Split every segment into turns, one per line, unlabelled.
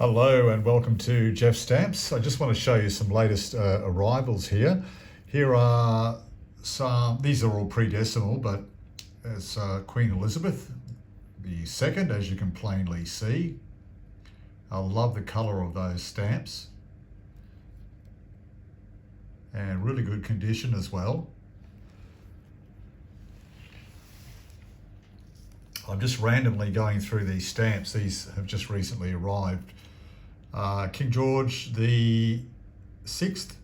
Hello and welcome to Jeff Stamps. I just want to show you some latest arrivals here. Here are some, these are all pre-decimal, but it's Queen Elizabeth II, as you can plainly see. I love the colour of those stamps. And really good condition as well. I'm just randomly going through these stamps. These have just recently arrived. King George the Sixth,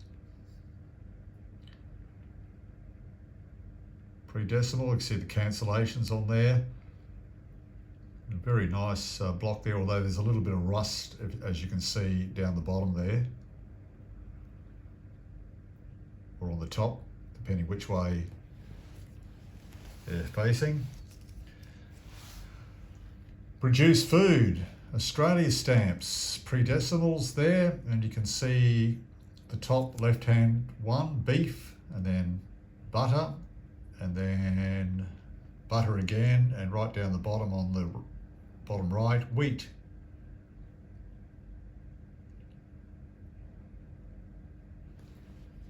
pre-decimal. You can see the cancellations on there. A very nice block there, although there's a little bit of rust, as you can see down the bottom there, or on the top, depending which way they're facing. Produce food, Australia stamps, pre-decimals there, and you can see the top left-hand one, beef, and then butter, and then butter again, and right down the bottom on the bottom right, wheat.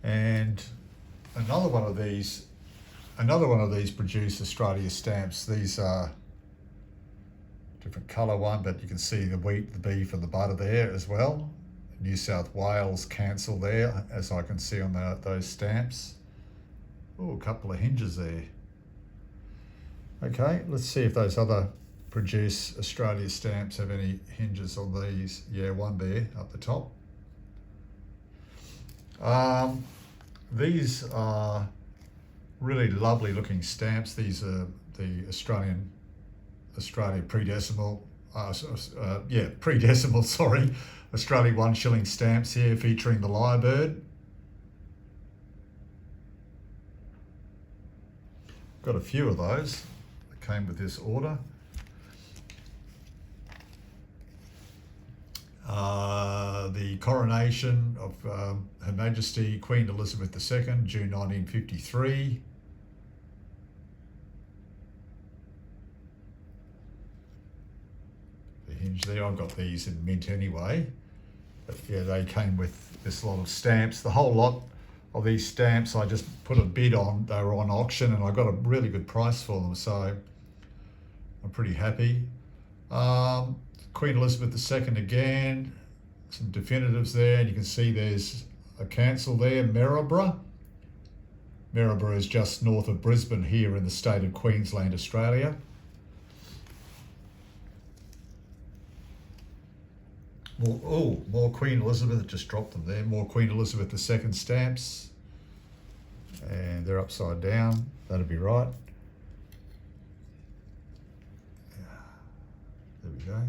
And another one of these produce Australia stamps. These are different colour one, but you can see the wheat, the beef and the butter there as well. New South Wales cancel there, as I can see on those stamps. Oh, a couple of hinges there. Okay, let's see if those other produce Australia stamps have any hinges on these. Yeah, one there up the top. These are really lovely looking stamps. These are the Australia pre-decimal, pre-decimal, sorry, Australia 1 shilling stamps here featuring the lyrebird. Got a few of those that came with this order. The coronation of Her Majesty Queen Elizabeth II, June 1953. Hinge there. I've got these in mint anyway, but yeah, they came with this lot of stamps. The whole lot of these stamps I just put a bid on. They were on auction and I got a really good price for them, so I'm pretty happy. Queen Elizabeth II again, some definitives there, and you can see there's a cancel there, Maryborough. Maryborough is just north of Brisbane here in the state of Queensland, Australia. More Queen Elizabeth, just dropped them there. More Queen Elizabeth II stamps. And they're upside down. That'll be right. There we go.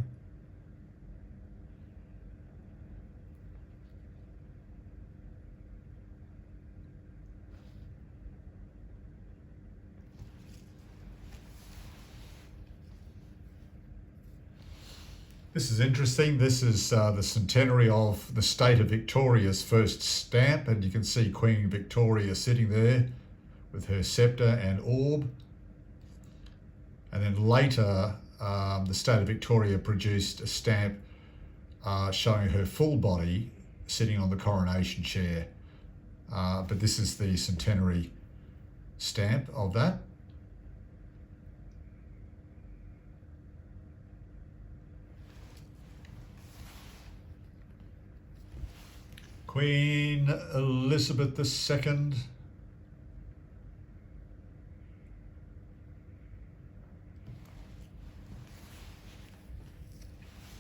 This is interesting. This is the centenary of the state of Victoria's first stamp, and you can see Queen Victoria sitting there with her sceptre and orb. And then later, the state of Victoria produced a stamp showing her full body sitting on the coronation chair. But this is the centenary stamp of that. Queen Elizabeth II.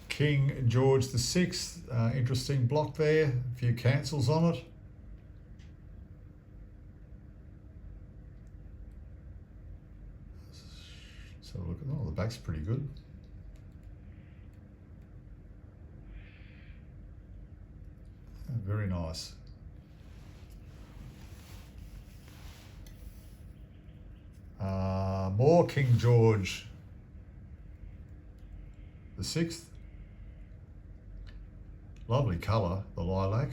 King George VI, interesting block there, a few cancels on it. Let's have a look at that. Oh, the back's pretty good. Very nice. More King George VI. Lovely colour, the lilac.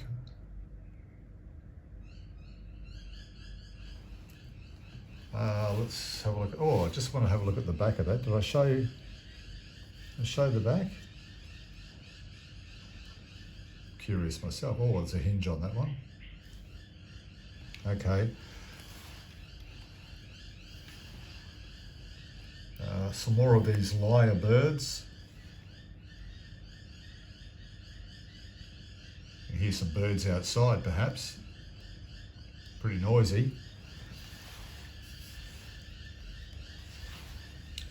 Let's have a look. Oh, I just want to have a look at the back of that. Did I show you? I show the back. curious myself. Oh, there's a hinge on that one. Okay. Some more of these lyrebirds. You hear some birds outside perhaps. Pretty noisy.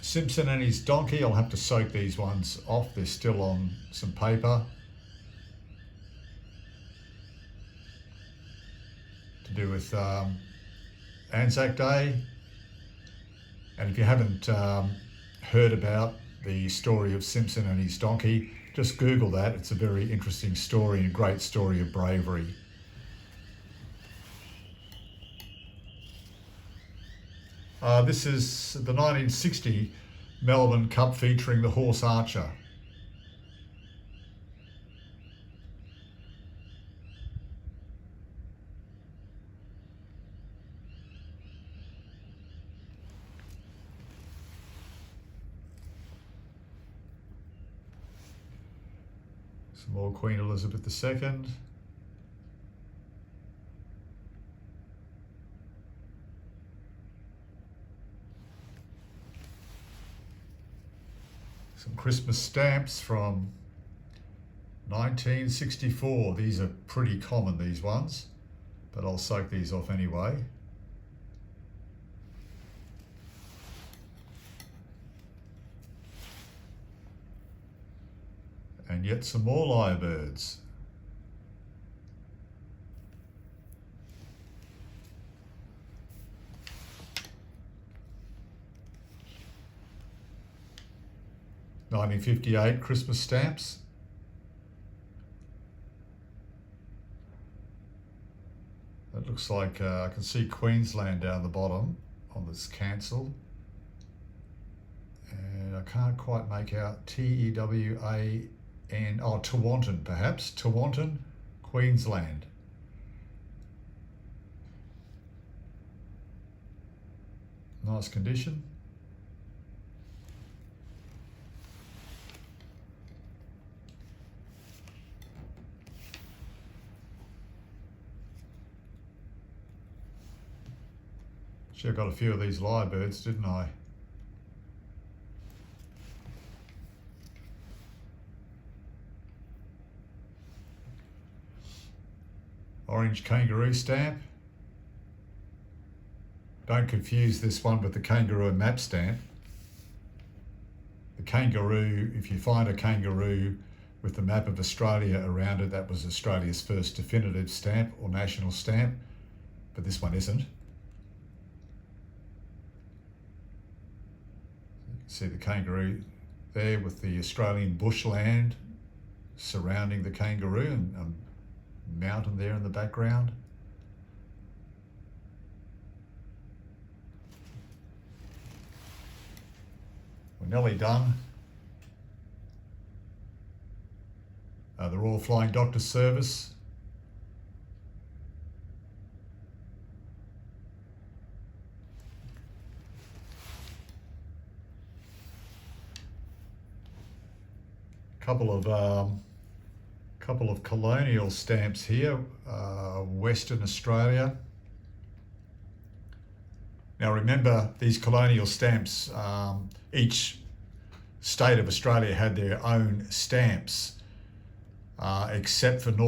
Simpson and his donkey. I'll have to soak these ones off. They're still on some paper. To do with Anzac Day. And if you haven't heard about the story of Simpson and his donkey, just Google that. It's a very interesting story and a great story of bravery. This is the 1960 Melbourne Cup featuring the horse Archer. Some more Queen Elizabeth II. Some Christmas stamps from 1964. These are pretty common, these ones, but I'll soak these off anyway. And yet some more lyrebirds. (1958) Christmas stamps. That looks like I can see Queensland down the bottom on this cancel. And I can't quite make out T-E-W-A-N, oh, Tewantin perhaps, Tewantin, Queensland. Nice condition. Sure got a few of these lyrebirds, didn't I? Orange kangaroo stamp. Don't confuse this one with the kangaroo map stamp. The kangaroo, if you find a kangaroo with the map of Australia around it, that was Australia's first definitive stamp or national stamp, but this one isn't. See the kangaroo there with the Australian bushland surrounding the kangaroo and a mountain there in the background. We're nearly done. The Royal Flying Doctor Service. Couple of colonial stamps here, Western Australia. Now remember, these colonial stamps, each state of Australia had their own stamps, except for the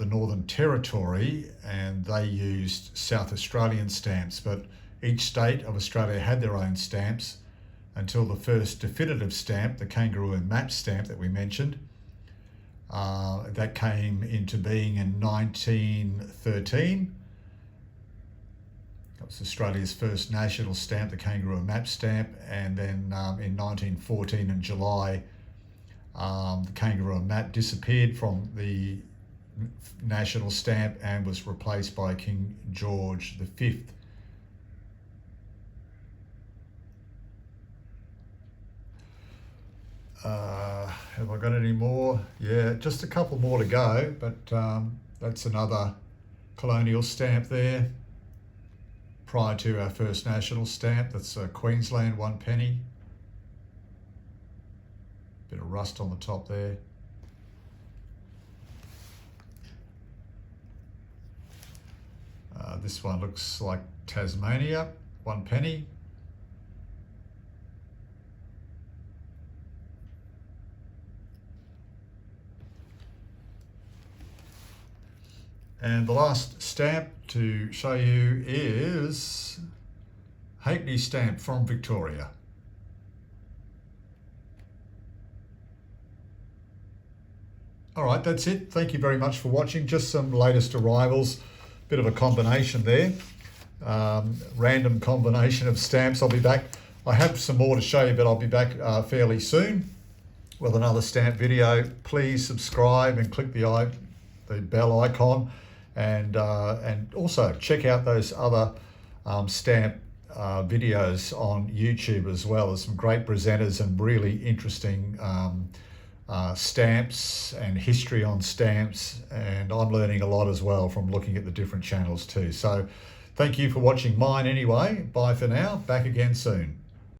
Northern Territory, and they used South Australian stamps, but each state of Australia had their own stamps until the first definitive stamp, the kangaroo and map stamp that we mentioned. That came into being in 1913. That was Australia's first national stamp, the kangaroo map stamp, and then in 1914 in July, the kangaroo map disappeared from the national stamp and was replaced by King George V. Have I got any more? Yeah, just a couple more to go, but that's another colonial stamp there. Prior to our first national stamp, that's Queensland 1 penny. Bit of rust on the top there. This one looks like Tasmania, 1 penny. And the last stamp to show you is Halfpenny stamp from Victoria. All right, that's it. Thank you very much for watching. Just some latest arrivals, bit of a combination there. Random combination of stamps. I'll be back. I have some more to show you, but I'll be back fairly soon with another stamp video. Please subscribe and click the bell icon, and also check out those other stamp videos on YouTube as well. There's some great presenters and really interesting stamps and history on stamps, and I'm learning a lot as well from looking at the different channels too. So thank you for watching mine anyway. Bye for now. Back again soon.